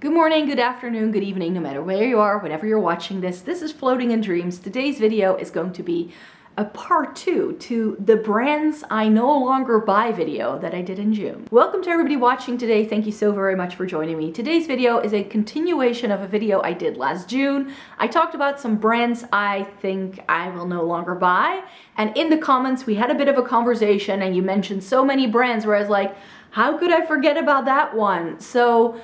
Good morning, good afternoon, good evening, no matter where you are, whenever you're watching this. This is Floating in Dreams. Today's video is going to be a part 2 to the brands I no longer buy video that I did in June. Welcome to everybody watching today. Thank you so very much for joining me. Today's video is a continuation of a video I did last June. I talked about some brands I think I will no longer buy. And in the comments, we had a bit of a conversation and you mentioned so many brands where I was like, how could I forget about that one? So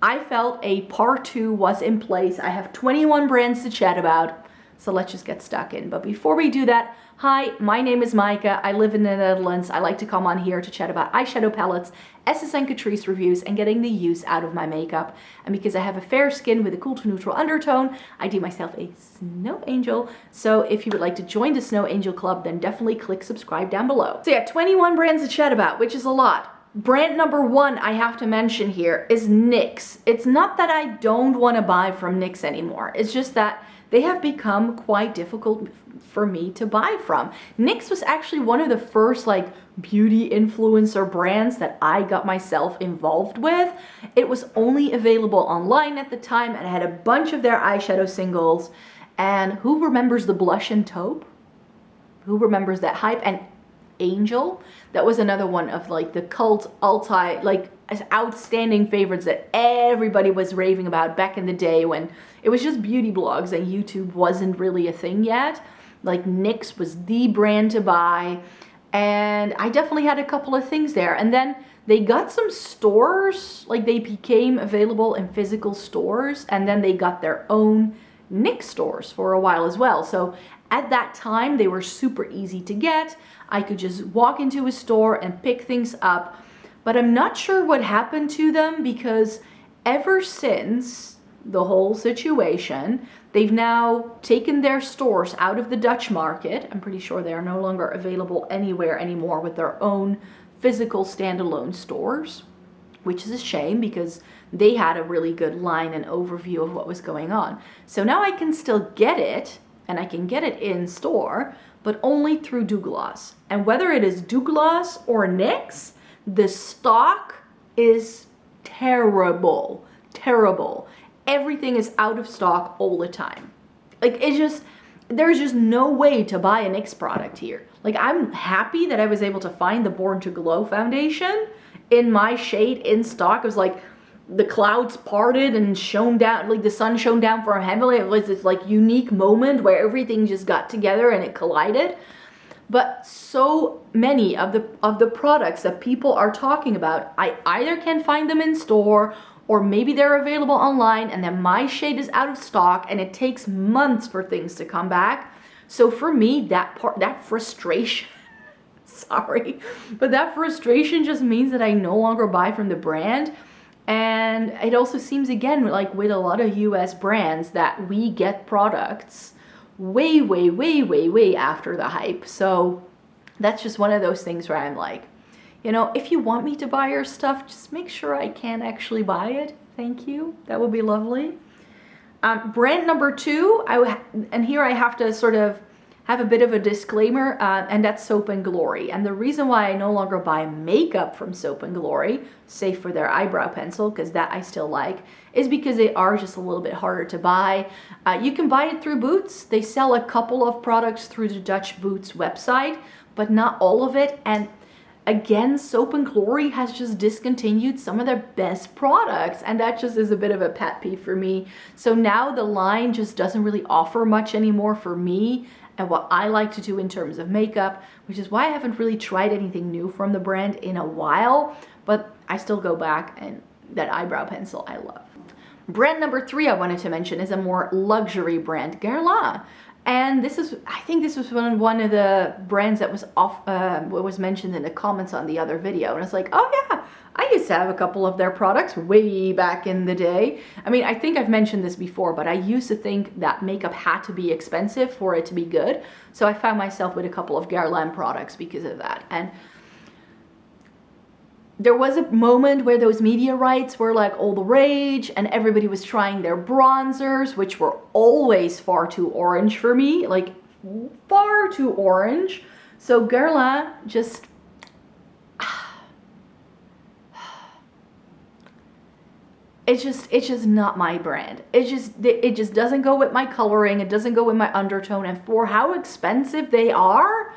I felt a part 2 was in place. I have 21 brands to chat about, so let's just get stuck in. But before we do that, hi, my name is Maaike. I live in the Netherlands. I like to come on here to chat about eyeshadow palettes, Esses and Catrice reviews, and getting the use out of my makeup. And because I have a fair skin with a cool to neutral undertone, I do myself a snow angel. So if you would like to join the Snow Angel Club, then definitely click subscribe down below. So yeah, 21 brands to chat about, which is a lot. Brand number 1 I have to mention here is NYX. It's not that I don't want to buy from NYX anymore. It's just that they have become quite difficult for me to buy from. NYX was actually one of the first like beauty influencer brands that I got myself involved with. It was only available online at the time and I had a bunch of their eyeshadow singles. And who remembers the blush and taupe? Who remembers that hype? And Angel, that was another one of like the cult like outstanding favorites that everybody was raving about back in the day when it was just beauty blogs and YouTube wasn't really a thing yet. Like NYX was the brand to buy, and I definitely had a couple of things there. And then they got some stores, like they became available in physical stores, and then they got their own NYX stores for a while as well. So at that time, they were super easy to get. I could just walk into a store and pick things up, but I'm not sure what happened to them because ever since the whole situation, they've now taken their stores out of the Dutch market. I'm pretty sure they are no longer available anywhere anymore with their own physical standalone stores, which is a shame because they had a really good line and overview of what was going on. So now I can still get it, and I can get it in store, but only through Douglas. And whether it is Douglas or NYX, the stock is terrible, terrible. Everything is out of stock all the time. Like there's just no way to buy a NYX product here. Like I'm happy that I was able to find the Born to Glow foundation in my shade in stock. It was like, the clouds parted and shone down, like the sun shone down from heaven. It was this like unique moment where everything just got together and it collided. But so many of the products that people are talking about, I either can find them in store or maybe they're available online and then my shade is out of stock and it takes months for things to come back. So for me, that frustration, sorry, but that frustration just means that I no longer buy from the brand. And it also seems, again, like with a lot of US brands, that we get products way, way, way, way, way after the hype. So that's just one of those things where I'm like, you know, if you want me to buy your stuff, just make sure I can actually buy it. Thank you. That would be lovely. Brand number 2, and here I have to sort of have a bit of a disclaimer, and that's Soap and Glory. And the reason why I no longer buy makeup from Soap and Glory, save for their eyebrow pencil, because that I still like, is because they are just a little bit harder to buy. You can buy it through Boots. They sell a couple of products through the Dutch Boots website, but not all of it. And again, Soap and Glory has just discontinued some of their best products, and that just is a bit of a pet peeve for me. So now the line just doesn't really offer much anymore for me and what I like to do in terms of makeup, which is why I haven't really tried anything new from the brand in a while, but I still go back, and that eyebrow pencil I love. Brand number 3 I wanted to mention is a more luxury brand, Guerlain. And this is, I think this was one of the brands that was mentioned in the comments on the other video. And it's like, oh yeah, I used to have a couple of their products way back in the day. I mean, I think I've mentioned this before, but I used to think that makeup had to be expensive for it to be good. So I found myself with a couple of Guerlain products because of that. And there was a moment where those media rights were like all the rage and everybody was trying their bronzers, which were always far too orange for me, like far too orange. So Guerlain just it's just not my brand. It just doesn't go with my coloring. It doesn't go with my undertone. And for how expensive they are,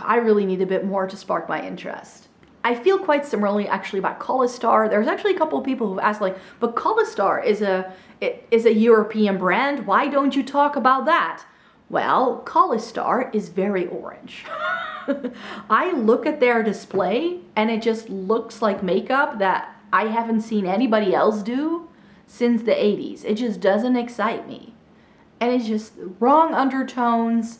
I really need a bit more to spark my interest. I feel quite similarly actually about Collistar. There's actually a couple of people who've asked like, but Collistar is a European brand. Why don't you talk about that? Well, Collistar is very orange. I look at their display and it just looks like makeup that I haven't seen anybody else do since the 80s. It just doesn't excite me. And it's just wrong undertones,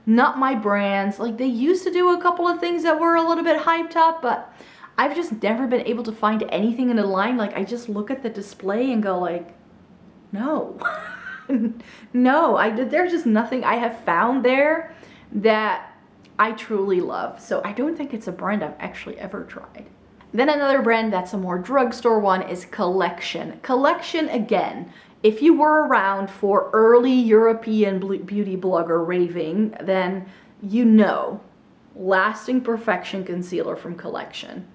not my brands. Like, they used to do a couple of things that were a little bit hyped up, but I've just never been able to find anything in the line. Like, I just look at the display and go like, no. No, there's just nothing I have found there that I truly love. So I don't think it's a brand I've actually ever tried. Then another brand that's a more drugstore one is Collection. Collection, again, if you were around for early European beauty blogger raving, then you know, Lasting Perfection Concealer from Collection.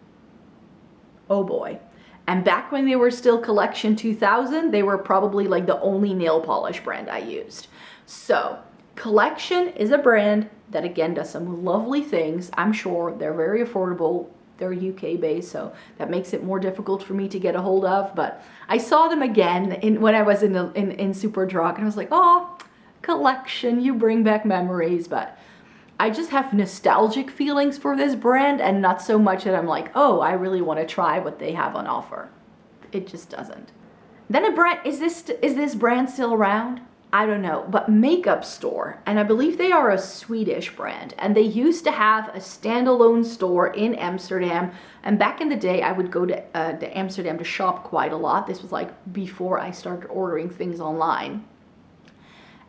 Oh boy. And back when they were still Collection 2000, they were probably like the only nail polish brand I used. So Collection is a brand that again does some lovely things. I'm sure they're very affordable. They're UK based, so that makes it more difficult for me to get a hold of. But I saw them again when I was in Superdrug, and I was like, oh, Collection, you bring back memories. But I just have nostalgic feelings for this brand, and not so much that I'm like, oh, I really want to try what they have on offer. It just doesn't. Then a brand, is this brand still around? I don't know, but Makeup Store, and I believe they are a Swedish brand, and they used to have a standalone store in Amsterdam. And back in the day, I would go to Amsterdam to shop quite a lot. This was like before I started ordering things online.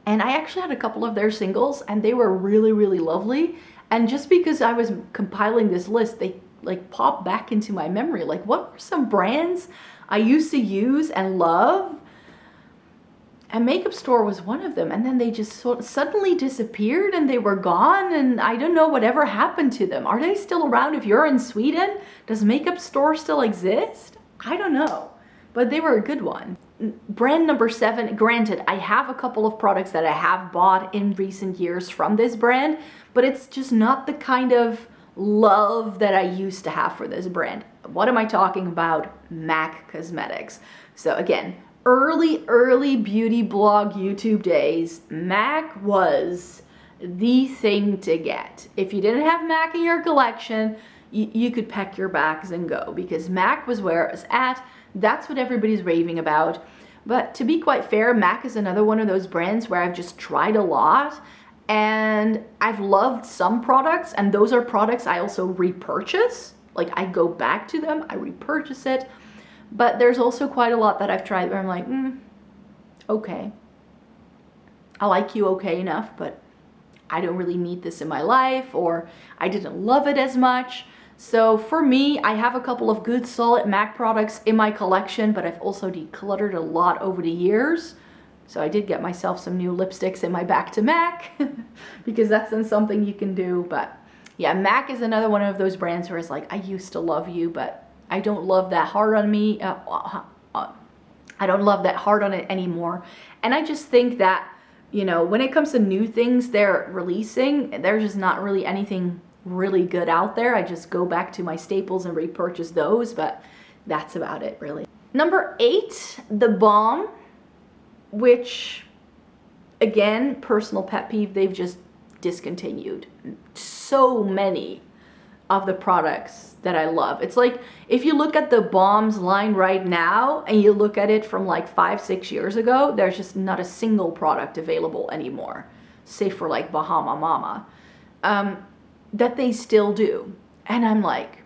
And I actually had a couple of their singles, and they were really, really lovely. And just because I was compiling this list, they like popped back into my memory. Like, what were some brands I used to use and love? And Makeup Store was one of them, and then they just suddenly disappeared and they were gone, and I don't know whatever happened to them. Are they still around? If you're in Sweden, does Makeup Store still exist? I don't know, but they were a good one. Brand number 7, granted, I have a couple of products that I have bought in recent years from this brand, but it's just not the kind of love that I used to have for this brand. What am I talking about? MAC Cosmetics. So again, early beauty blog YouTube days, MAC was the thing to get. If you didn't have MAC in your collection, you could pack your bags and go, because MAC was where it was at. That's what everybody's raving about. But to be quite fair, MAC is another one of those brands where I've just tried a lot, and I've loved some products, and those are products I also repurchase. Like, I go back to them, I repurchase it. But there's also quite a lot that I've tried where I'm like, okay. I like you okay enough, but I don't really need this in my life, or I didn't love it as much. So for me, I have a couple of good solid MAC products in my collection, but I've also decluttered a lot over the years. So I did get myself some new lipsticks in my back to MAC because that's then something you can do. But yeah, MAC is another one of those brands where it's like, I used to love you, but I don't love that hard on me. I don't love that hard on it anymore. And I just think that, you know, when it comes to new things they're releasing, there's just not really anything really good out there. I just go back to my staples and repurchase those, but that's about it really. Number 8, the Balm, which again, personal pet peeve, they've just discontinued so many of the products that I love. It's like, if you look at the Balm's line right now and you look at it from like 5-6 years ago, there's just not a single product available anymore, save for like Bahama Mama, that they still do. And I'm like,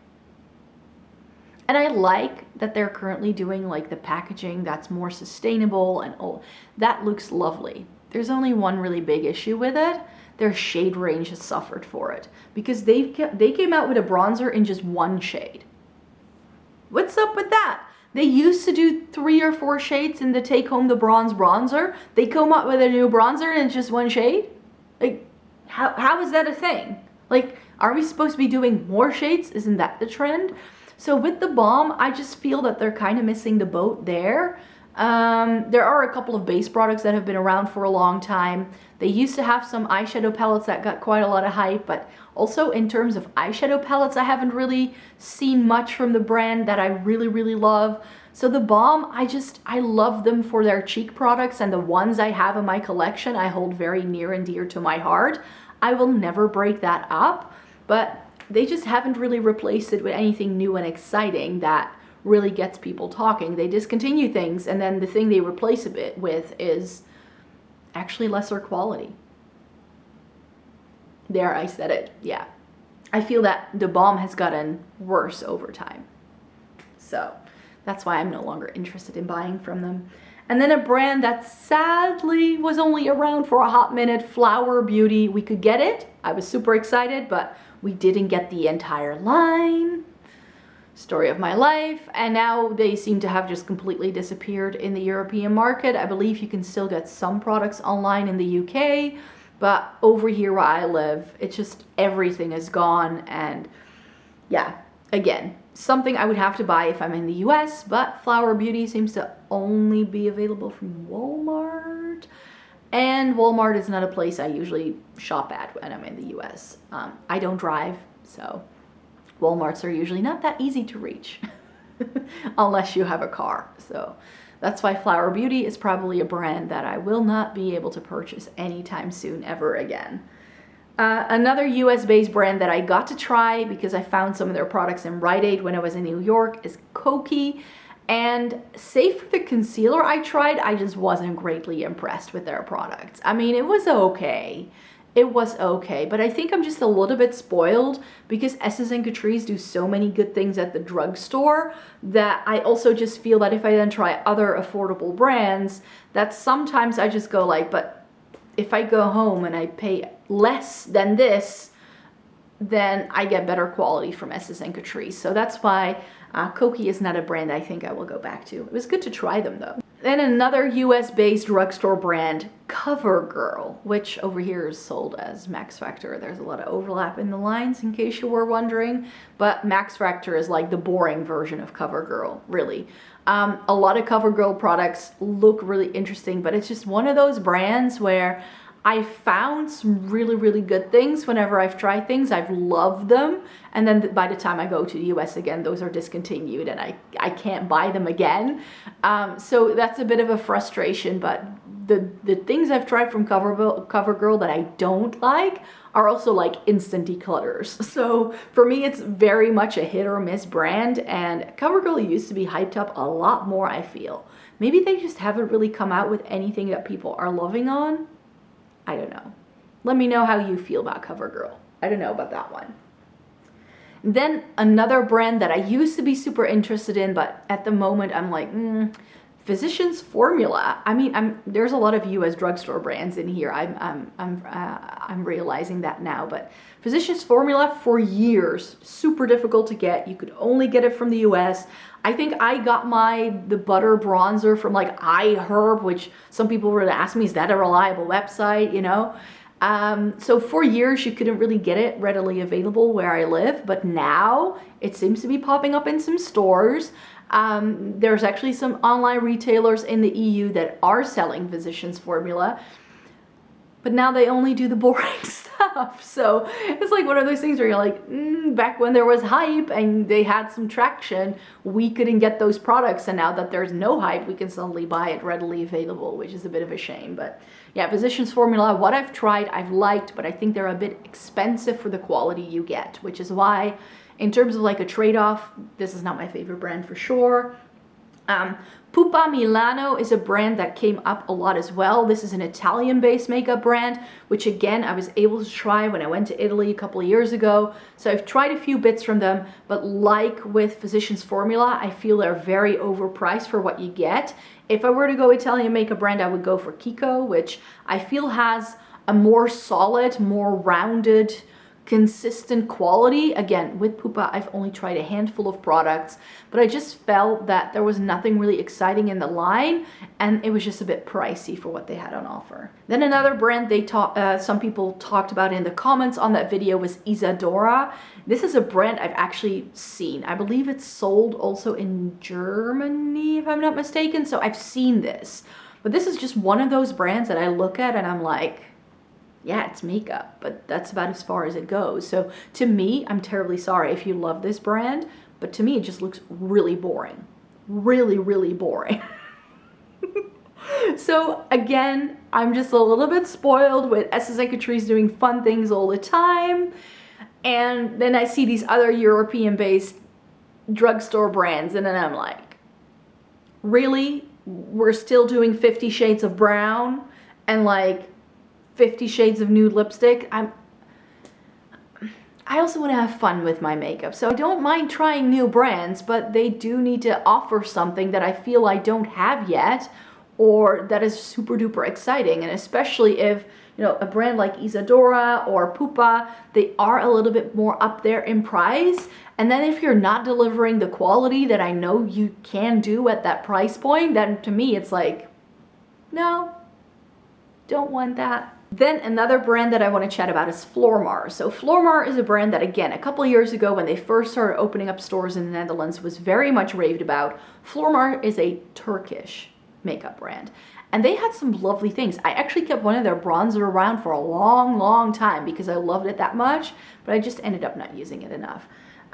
and I like that they're currently doing like the packaging that's more sustainable and all that looks lovely. There's only one really big issue with it. Their shade range has suffered for it, because they came out with a bronzer in just one shade. What's up with that? They used to do 3 or 4 shades in the Take Home the Bronze bronzer. They come up with a new bronzer and it's just one shade? Like, how is that a thing? Like, are we supposed to be doing more shades? Isn't that the trend? So with the Balm, I just feel that they're kind of missing the boat there. There are a couple of base products that have been around for a long time. They used to have some eyeshadow palettes that got quite a lot of hype, but also in terms of eyeshadow palettes, I haven't really seen much from the brand that I really, really love. So the Balm, I love them for their cheek products, and the ones I have in my collection, I hold very near and dear to my heart. I will never break that up, but they just haven't really replaced it with anything new and exciting that really gets people talking. They discontinue things, and then the thing they replace it with is actually lesser quality. There, I said it. Yeah. I feel that the Balm has gotten worse over time. So that's why I'm no longer interested in buying from them. And then a brand that sadly was only around for a hot minute, Flower Beauty. We could get it. I was super excited, but we didn't get the entire line. Story of my life. And now they seem to have just completely disappeared in the European market. I believe you can still get some products online in the UK, but over here where I live, it's just everything is gone. And yeah, again, something I would have to buy if I'm in the US, but Flower Beauty seems to only be available from Walmart. And Walmart is not a place I usually shop at when I'm in the US. I don't drive, so Walmarts are usually not that easy to reach unless you have a car. So that's why Flower Beauty is probably a brand that I will not be able to purchase anytime soon ever again. Another US-based brand that I got to try because I found some of their products in Rite Aid when I was in New York is Kokie. And save for the concealer I tried, I just wasn't greatly impressed with their products. I mean, it was okay. It was okay, but I think I'm just a little bit spoiled because Esses and Catrice do so many good things at the drugstore that I also just feel that if I then try other affordable brands, that sometimes I just go like, but if I go home and I pay less than this, then I get better quality from Esses and Catrice. So that's why Kokie is not a brand I think I will go back to. It was good to try them though. Then another US-based drugstore brand, Covergirl, which over here is sold as Max Factor. There's a lot of overlap in the lines in case you were wondering, but Max Factor is like the boring version of Covergirl, really. A lot of Covergirl products look really interesting, but it's just one of those brands where I found some really, really good things whenever I've tried things. I've loved them. And then by the time I go to the US again, those are discontinued and I can't buy them again. So that's a bit of a frustration, but the things I've tried from Covergirl that I don't like are also like instant declutters. So for me, it's very much a hit or miss brand, and Covergirl used to be hyped up a lot more, I feel. Maybe they just haven't really come out with anything that people are loving on. I don't know. Let me know how you feel about Covergirl. I don't know about that one. Then another brand that I used to be super interested in, but at the moment I'm like, Physicians Formula. I mean, there's a lot of US drugstore brands in here. I'm realizing that now, but Physicians Formula for years, super difficult to get. You could only get it from the US. I think I got the butter bronzer from like iHerb, which some people were asking me, is that a reliable website, you know? So for years you couldn't really get it readily available where I live, but now it seems to be popping up in some stores. There's actually some online retailers in the EU that are selling Physicians Formula, but now they only do the boring stuff. So it's like one of those things where you're like, back when there was hype and they had some traction, we couldn't get those products. And now that there's no hype, we can suddenly buy it readily available, which is a bit of a shame. But yeah, Physicians Formula, what I've tried, I've liked, but I think they're a bit expensive for the quality you get, which is why in terms of like a trade-off, this is not my favorite brand for sure. Pupa Milano is a brand that came up a lot as well. This is an Italian-based makeup brand, which again, I was able to try when I went to Italy a couple of years ago. So I've tried a few bits from them, but like with Physicians Formula, I feel they're very overpriced for what you get. If I were to go Italian makeup brand, I would go for Kiko, which I feel has a more solid, more rounded consistent quality. Again, with Pupa, I've only tried a handful of products, but I just felt that there was nothing really exciting in the line, and it was just a bit pricey for what they had on offer. Then another brand some people talked about in the comments on that video was Isadora. This is a brand I've actually seen. I believe it's sold also in Germany, if I'm not mistaken, so I've seen this. But this is just one of those brands that I look at and I'm like, yeah, it's makeup, but that's about as far as it goes. So to me, I'm terribly sorry if you love this brand, but to me, it just looks really boring. Really, really boring. So again, I'm just a little bit spoiled with SSA Catrice doing fun things all the time. And then I see these other European-based drugstore brands, and then I'm like, really? We're still doing 50 Shades of Brown and like 50 Shades of Nude lipstick. I also want to have fun with my makeup, so I don't mind trying new brands, but they do need to offer something that I feel I don't have yet, or that is super duper exciting. And especially if, you know, a brand like Isadora or Pupa, they are a little bit more up there in price. And then if you're not delivering the quality that I know you can do at that price point, then to me it's like, no, don't want that. Then another brand that I want to chat about is Flormar. So Flormar is a brand that, again, a couple of years ago when they first started opening up stores in the Netherlands, was very much raved about. Flormar is a Turkish makeup brand, and they had some lovely things. I actually kept one of their bronzer around for a long, long time because I loved it that much, but I just ended up not using it enough.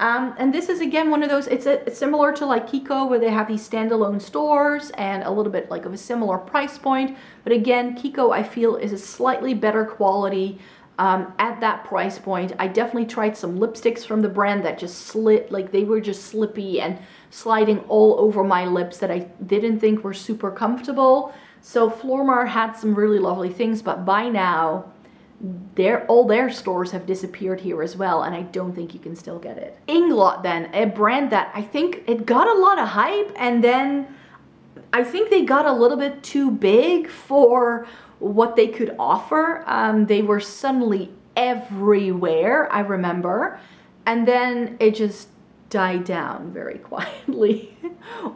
And this is again one of those, it's similar to like Kiko, where they have these standalone stores and a little bit like of a similar price point. But again, Kiko I feel is a slightly better quality at that price point. I definitely tried some lipsticks from the brand that just slid, like they were just slippy and sliding all over my lips that I didn't think were super comfortable. So Flormar had some really lovely things, but by now, all their stores have disappeared here as well, and I don't think you can still get it. Inglot then, a brand that I think it got a lot of hype, and then I think they got a little bit too big for what they could offer. They were suddenly everywhere, I remember, and then it just died down very quietly,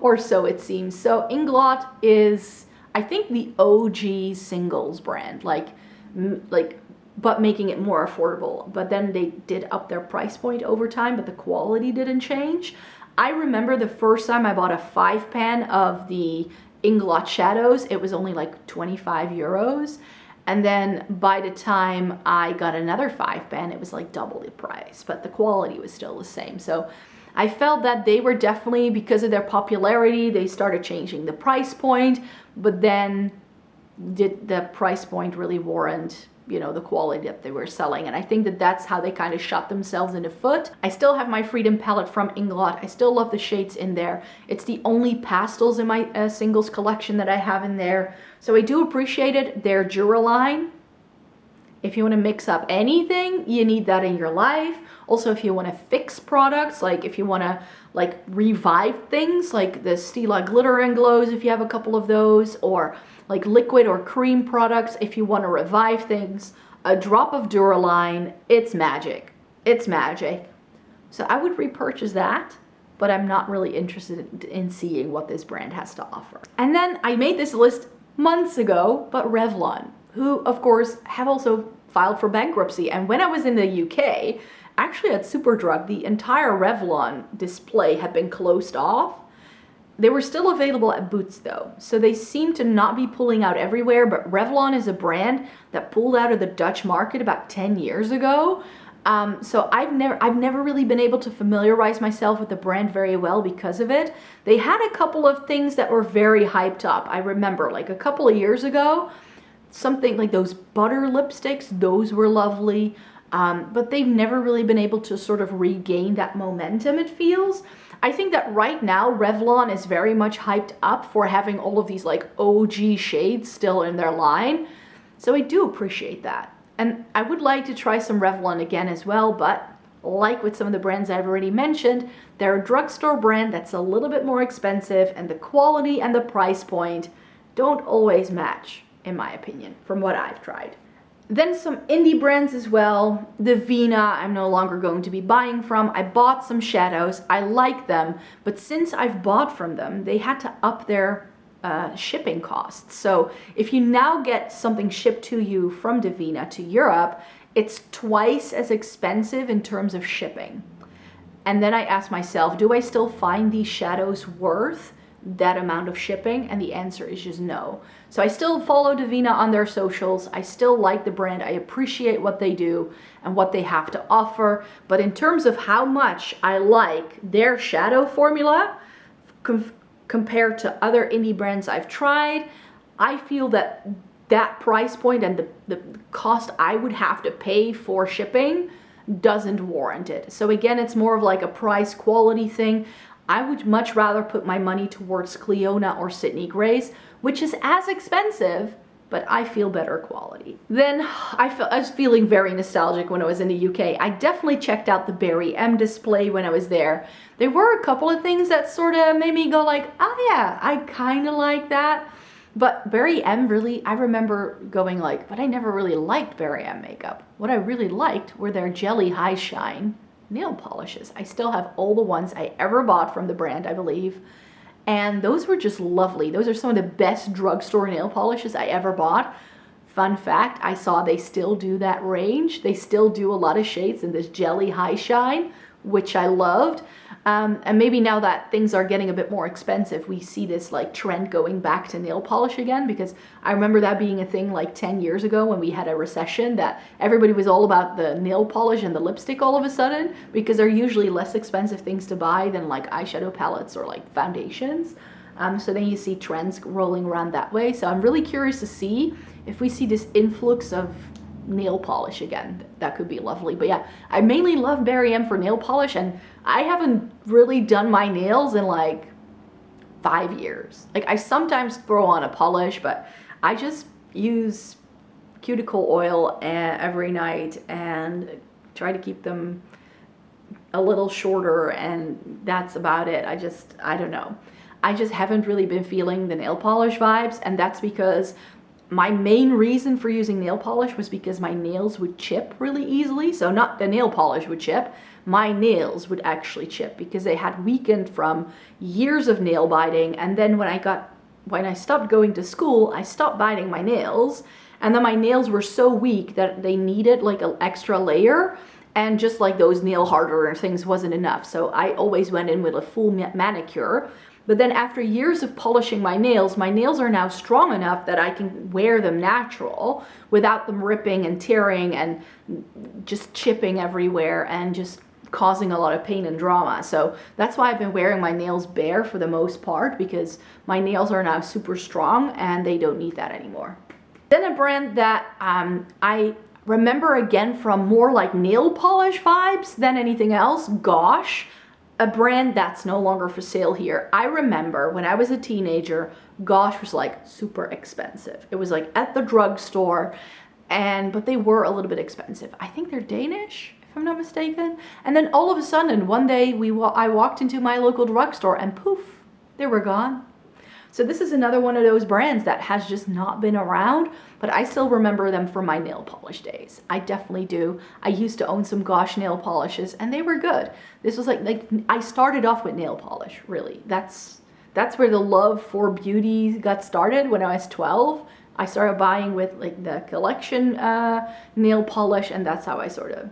or so it seems. So Inglot is, I think, the OG singles brand, like but making it more affordable. But then they did up their price point over time, but the quality didn't change. I remember the first time I bought a 5-pan of the Inglot shadows, it was only like 25 euros. And then by the time I got another 5-pan, it was like double the price, but the quality was still the same. So I felt that they were definitely, because of their popularity, they started changing the price point, but then did the price point really warrant, you know, the quality that they were selling? And I think that that's how they kind of shot themselves in the foot. I still have my Freedom palette from Inglot. I still love the shades in there. It's the only pastels in my singles collection that I have in there. So I do appreciate it. Their Guerlain, if you want to mix up anything, you need that in your life. Also, if you want to fix products, like if you want to like revive things, like the Stila Glitter and Glows, if you have a couple of those, or like liquid or cream products, if you want to revive things, a drop of Guerlain, it's magic. It's magic. So I would repurchase that, but I'm not really interested in seeing what this brand has to offer. And then I made this list months ago, but Revlon, who of course have also filed for bankruptcy. And when I was in the UK, actually at Superdrug, the entire Revlon display had been closed off. They were still available at Boots though, so they seem to not be pulling out everywhere, but Revlon is a brand that pulled out of the Dutch market about 10 years ago. So I've never really been able to familiarize myself with the brand very well because of it. They had a couple of things that were very hyped up. I remember like a couple of years ago, something like those butter lipsticks, those were lovely. But they've never really been able to sort of regain that momentum, it feels. I think that right now Revlon is very much hyped up for having all of these like OG shades still in their line. So I do appreciate that. And I would like to try some Revlon again as well, but like with some of the brands I've already mentioned, they're a drugstore brand that's a little bit more expensive, and the quality and the price point don't always match, in my opinion, from what I've tried. Then some indie brands as well. Divina, I'm no longer going to be buying from. I bought some shadows. I like them, but since I've bought from them, they had to up their shipping costs. So if you now get something shipped to you from Divina to Europe, it's twice as expensive in terms of shipping. And then I asked myself, do I still find these shadows worth that amount of shipping? And the answer is just no. So I still follow Divina on their socials. I still like the brand. I appreciate what they do and what they have to offer. But in terms of how much I like their shadow formula compared to other indie brands I've tried, I feel that that price point and the cost I would have to pay for shipping doesn't warrant it. So again, it's more of like a price quality thing. I would much rather put my money towards Clionadh or Sydney Grace, which is as expensive, but I feel better quality. Then I was feeling very nostalgic when I was in the UK. I definitely checked out the Barry M display when I was there. There were a couple of things that sort of made me go like, oh yeah, I kind of like that. But Barry M really, I remember going like, but I never really liked Barry M makeup. What I really liked were their Jelly High Shine nail polishes. I still have all the ones I ever bought from the brand, I believe. And those were just lovely. Those are some of the best drugstore nail polishes I ever bought. Fun fact, I saw they still do that range. They still do a lot of shades in this Jelly High Shine, which I loved. And maybe now that things are getting a bit more expensive, we see this like trend going back to nail polish again, because I remember that being a thing like 10 years ago when we had a recession, that everybody was all about the nail polish and the lipstick all of a sudden, because they're usually less expensive things to buy than like eyeshadow palettes or like foundations. So then you see trends rolling around that way. So I'm really curious to see if we see this influx of nail polish again. That could be lovely. But yeah, I mainly love Barry M for nail polish, and I haven't really done my nails in like 5 years. Like I sometimes throw on a polish, but I just use cuticle oil every night and try to keep them a little shorter, and that's about it. I don't know. I just haven't really been feeling the nail polish vibes, and that's because my main reason for using nail polish was because my nails would chip really easily. So not the nail polish would chip, my nails would actually chip because they had weakened from years of nail biting. And then when I stopped going to school, I stopped biting my nails, and then my nails were so weak that they needed like an extra layer, and just like those nail hardener things wasn't enough. So I always went in with a full manicure. But then after years of polishing my nails are now strong enough that I can wear them natural without them ripping and tearing and just chipping everywhere and just causing a lot of pain and drama. So that's why I've been wearing my nails bare for the most part, because my nails are now super strong and they don't need that anymore. Then a brand that I remember again from more like nail polish vibes than anything else, Gosh. A brand that's no longer for sale here. I remember when I was a teenager, Gosh was like super expensive. It was like at the drugstore, but they were a little bit expensive. I think they're Danish, if I'm not mistaken. And then all of a sudden, one day I walked into my local drugstore and poof, they were gone. So this is another one of those brands that has just not been around, but I still remember them from my nail polish days. I definitely do. I used to own some Gosh nail polishes and they were good. This was like I started off with nail polish, really. That's where the love for beauty got started when I was 12. I started buying with like the collection nail polish, and that's how I sort of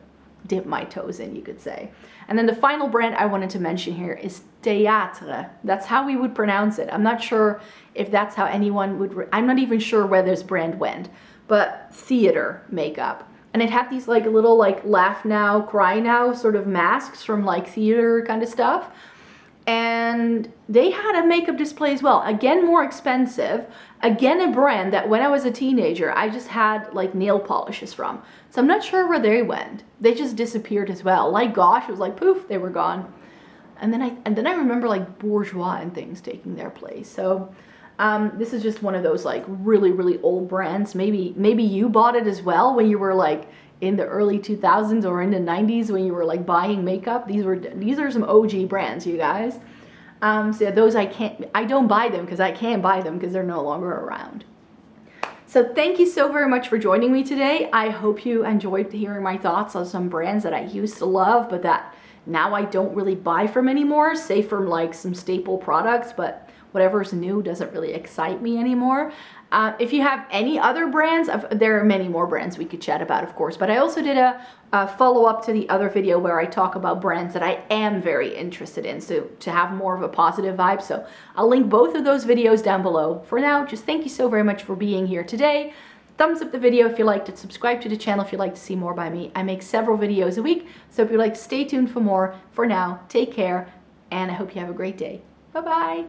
dip my toes in, you could say. And then the final brand I wanted to mention here is Théâtre. That's how we would pronounce it. I'm not sure if that's how anyone would, I'm not even sure where this brand went, but theater makeup. And it had these like little like laugh now, cry now sort of masks from like theater kind of stuff. And they had a makeup display as well. Again, more expensive. Again, a brand that when I was a teenager, I just had like nail polishes from. So I'm not sure where they went. They just disappeared as well. Like Gosh, it was like poof, they were gone. And then I remember like Bourjois and things taking their place. So this is just one of those like really, really old brands. Maybe you bought it as well when you were like in the early 2000s or in the 90s when you were like buying makeup. These are some OG brands, you guys. So those I don't buy them because I can't buy them because they're no longer around. So thank you so very much for joining me today. I hope you enjoyed hearing my thoughts on some brands that I used to love, but that now I don't really buy from anymore, save from like some staple products, but whatever's new doesn't really excite me anymore. If you have any other brands, there are many more brands we could chat about, of course, but I also did a follow-up to the other video where I talk about brands that I am very interested in, so to have more of a positive vibe. So I'll link both of those videos down below. For now, just thank you so very much for being here today. Thumbs up the video if you liked it, subscribe to the channel if you'd like to see more by me. I make several videos a week, so if you'd like to stay tuned for more, for now, take care, and I hope you have a great day. Bye-bye.